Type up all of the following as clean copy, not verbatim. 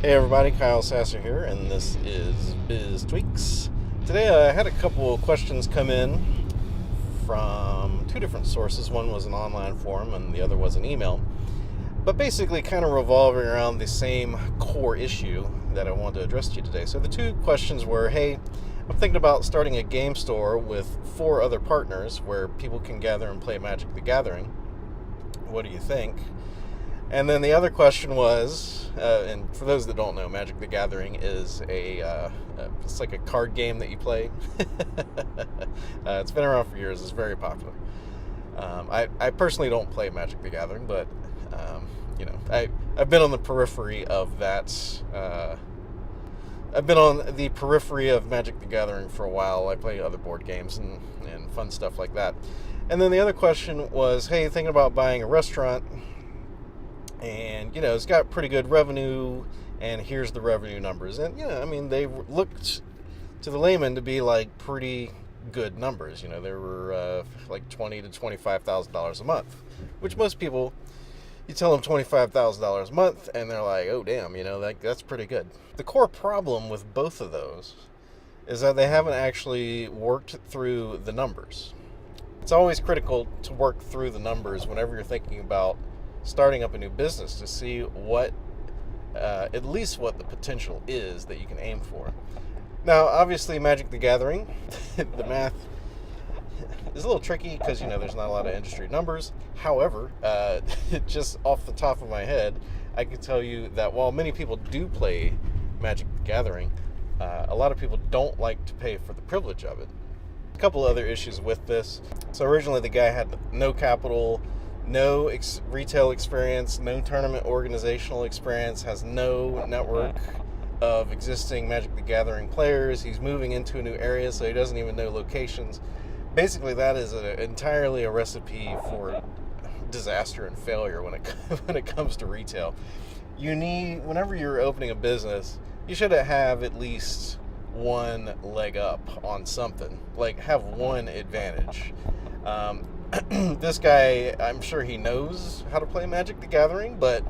Hey everybody, Kyle Sasser here, and this is BizTweaks. Today I had a couple of questions come in from two different sources. One was an online forum and the other was an email. But basically kind of revolving around the same core issue that I wanted to address to you today. So the two questions were, hey, I'm thinking about starting a game store with 4 other partners where people can gather and play Magic the Gathering. What do you think? And then the other question was, and for those that don't know, Magic the Gathering is it's like a card game that you play. It's been around for years. It's very popular. I personally don't play Magic the Gathering, but I've been on the periphery of that. I've been on the periphery of Magic the Gathering for a while. I play other board games and fun stuff like that. And then the other question was, hey, thinking about buying a restaurant. And, it's got pretty good revenue, and here's the revenue numbers. And, they looked to the layman to be like pretty good numbers. They were like $20,000 to $25,000 a month, which most people, you tell them $25,000 a month, and they're like, oh, damn, that's pretty good. The core problem with both of those is that they haven't actually worked through the numbers. It's always critical to work through the numbers whenever you're thinking about starting up a new business to see what, at least what the potential is that you can aim for. Now, obviously, Magic the Gathering, the math is a little tricky because, there's not a lot of industry numbers. However, just off the top of my head, I can tell you that while many people do play Magic the Gathering, a lot of people don't like to pay for the privilege of it. A couple other issues with this. So originally the guy had no capital, no retail experience, no tournament organizational experience, has no network of existing Magic the Gathering players. He's moving into a new area, so he doesn't even know locations. Basically, that is entirely a recipe for disaster and failure when it comes to retail. Whenever you're opening a business, you should have at least one leg up on something, like have one advantage. This guy, I'm sure he knows how to play Magic the Gathering, but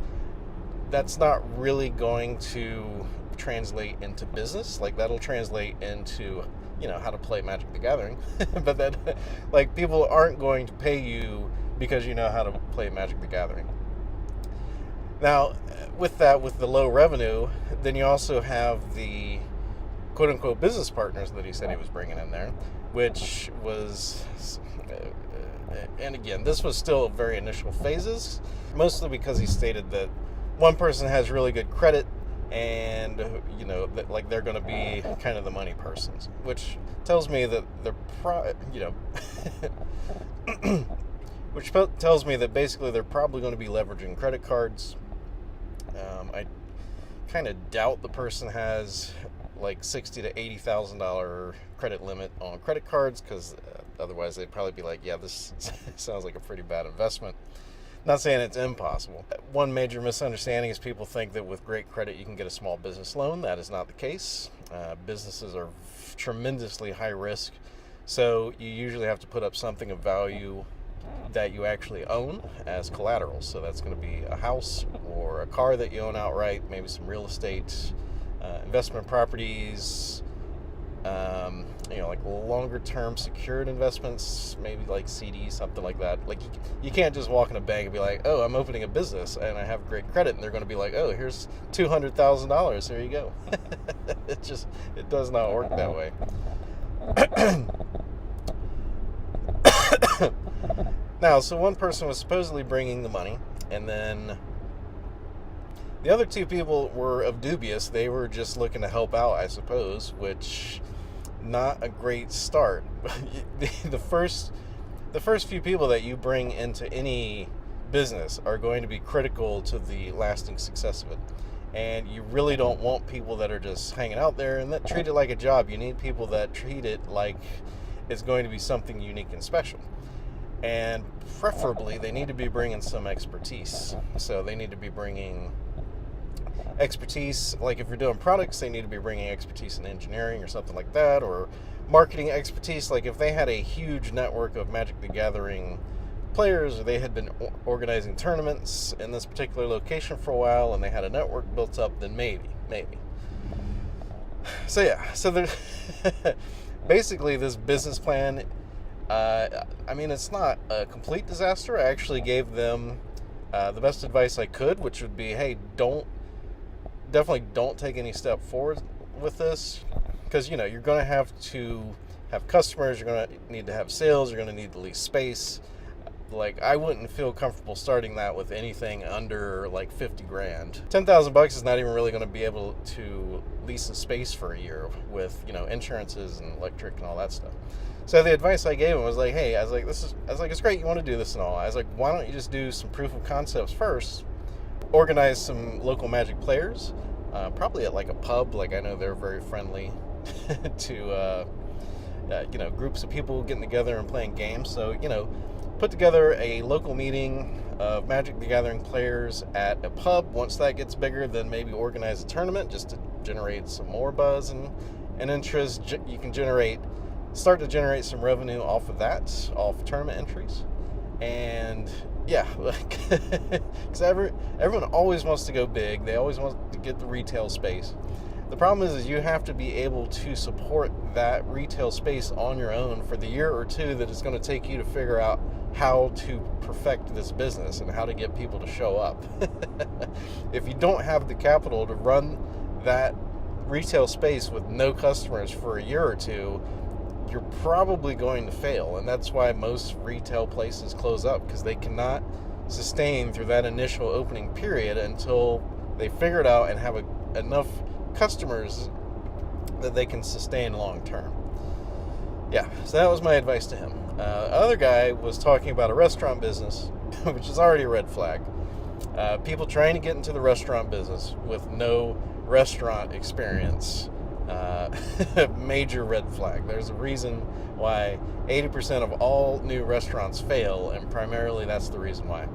that's not really going to translate into business. Like, that'll translate into, how to play Magic the Gathering. But that, people aren't going to pay you because you know how to play Magic the Gathering. Now, with the low revenue, then you also have the quote-unquote business partners that he said he was bringing in there, which was... and again, this was still very initial phases, mostly because he stated that one person has really good credit and, that they're going to be kind of the money persons, which tells me that which tells me that basically they're probably going to be leveraging credit cards. I kind of doubt the person has like $60,000 to $80,000 credit limit on credit cards, because otherwise they'd probably be like, yeah, this sounds like a pretty bad investment. Not saying it's impossible. One major misunderstanding is people think that with great credit you can get a small business loan. That is not the case. Businesses are tremendously high risk, so you usually have to put up something of value that you actually own as collateral. So that's going to be a house or a car that you own outright, maybe some real estate, investment properties, like longer term secured investments, maybe like CDs, something like that. Like you can't just walk in a bank and be like, oh, I'm opening a business and I have great credit, and they're going to be like, oh, here's $200,000, here you go. It does not work that way. Now, so one person was supposedly bringing the money, and then the other 2 people were of dubious. They were just looking to help out, I suppose, which not a great start. The first few people that you bring into any business are going to be critical to the lasting success of it. And you really don't want people that are just hanging out there and that treat it like a job. You need people that treat it like it's going to be something unique and special. And preferably, they need to be bringing some expertise. So they need to be bringing expertise, like if you're doing products, they need to be bringing expertise in engineering or something like that, or marketing expertise. Like if they had a huge network of Magic the Gathering players, or they had been organizing tournaments in this particular location for a while and they had a network built up, then maybe. maybe. So yeah, so there, basically this business plan, I mean, it's not a complete disaster. I actually gave them the best advice I could, which would be, hey, definitely don't take any step forward with this, because you're going to have customers, you're going to need to have sales, you're going to need to lease space. Like, I wouldn't feel comfortable starting that with anything under like 50 grand. $10,000 is not even really going to be able to lease a space for a year with, insurances and electric and all that stuff. So the advice I gave him was like, hey, I was like, it's great you want to do this and all. I was like, why don't you just do some proof of concepts first, organize some local Magic players, probably at like a pub. Like, I know they're very friendly to, groups of people getting together and playing games. So, put together a local meeting of Magic the Gathering players at a pub. Once that gets bigger, then maybe organize a tournament just to generate some more buzz and interest. You can start to generate some revenue off of that, off tournament entries. And yeah, because everyone always wants to go big. They always want to get the retail space. The problem is you have to be able to support that retail space on your own for the year or two that it's going to take you to figure out how to perfect this business and how to get people to show up. If you don't have the capital to run that retail space with no customers for a year or two, you're probably going to fail. And that's why most retail places close up, because they cannot sustain through that initial opening period until they figure it out and have enough customers that they can sustain long term. Yeah, so that was my advice to him. Other guy was talking about a restaurant business, which is already a red flag. People trying to get into the restaurant business with no restaurant experience, major red flag. There's a reason why 80% of all new restaurants fail, and primarily that's the reason why.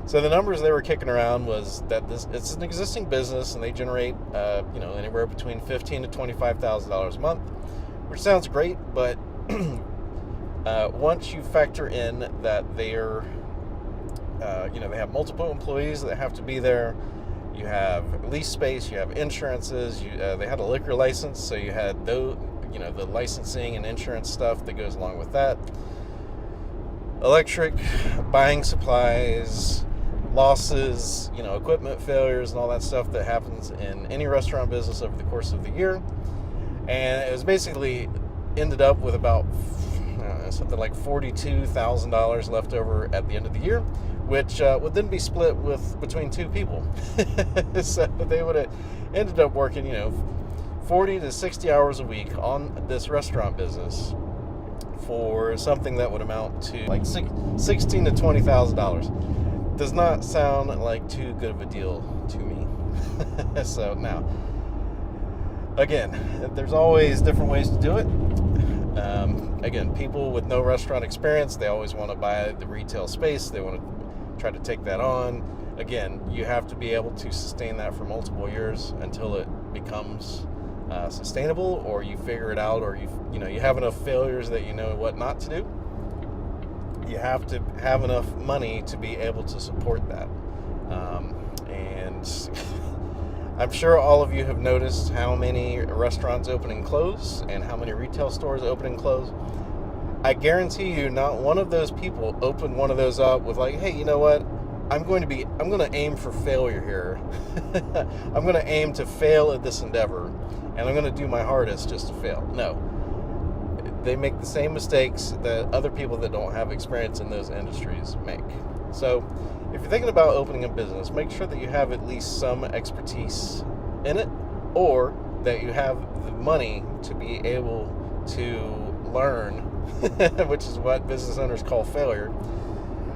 So the numbers they were kicking around was that it's an existing business, and they generate anywhere between $15,000 to $25,000 a month, which sounds great, but once you factor in that they have multiple employees that have to be there, you have lease space, you have insurances, they had a liquor license, so you had the licensing and insurance stuff that goes along with that, electric, buying supplies, losses, equipment failures and all that stuff that happens in any restaurant business over the course of the year. And it was basically ended up with about something like $42,000 left over at the end of the year, which would then be split between two people. So they would have ended up working 40 to 60 hours a week on this restaurant business for something that would amount to like $16,000 to $20,000. Does not sound like too good of a deal to me. So now, again, there's always different ways to do it. Again, people with no restaurant experience, they always want to buy the retail space. They want to try to take that on. Again, you have to be able to sustain that for multiple years until it becomes sustainable, or you figure it out, or you have enough failures that you know what not to do. You have to have enough money to be able to support that. And I'm sure all of you have noticed how many restaurants open and close and how many retail stores open and close. I guarantee you not one of those people opened one of those up with like, hey, you know what? I'm going to aim for failure here. I'm going to aim to fail at this endeavor, and I'm going to do my hardest just to fail. No. They make the same mistakes that other people that don't have experience in those industries make. So if you're thinking about opening a business, make sure that you have at least some expertise in it, or that you have the money to be able to learn, which is what business owners call failure,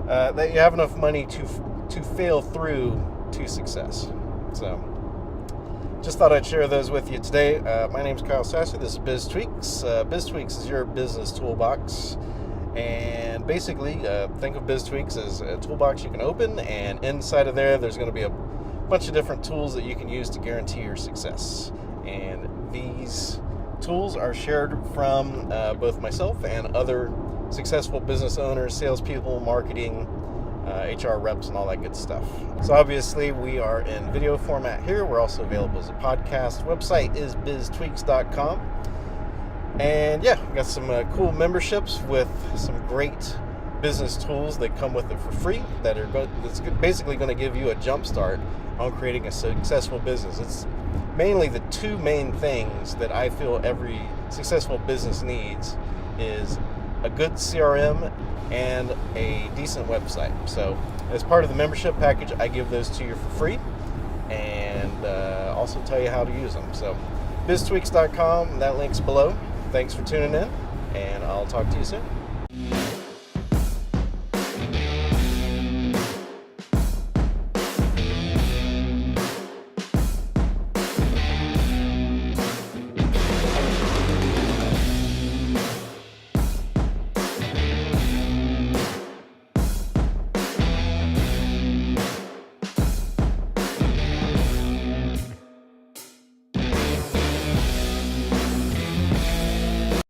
that you have enough money to fail through to success. So just thought I'd share those with you today. My name's Kyle Sasser. This is BizTweaks. BizTweaks is your business toolbox. And basically, think of BizTweaks as a toolbox you can open, and inside of there's going to be a bunch of different tools that you can use to guarantee your success. And these tools are shared from both myself and other successful business owners, salespeople, marketing, HR reps and all that good stuff. So obviously we are in video format here. We're also available as a podcast. Website is BizTweaks.com. And yeah, we got some cool memberships with some great business tools that come with it for free that's basically going to give you a jump start on creating a successful business. It's mainly the two main things that I feel every successful business needs is a good CRM and a decent website. So as part of the membership package, I give those to you for free and also tell you how to use them. So BizTweaks.com, that link's below. Thanks for tuning in, and I'll talk to you soon.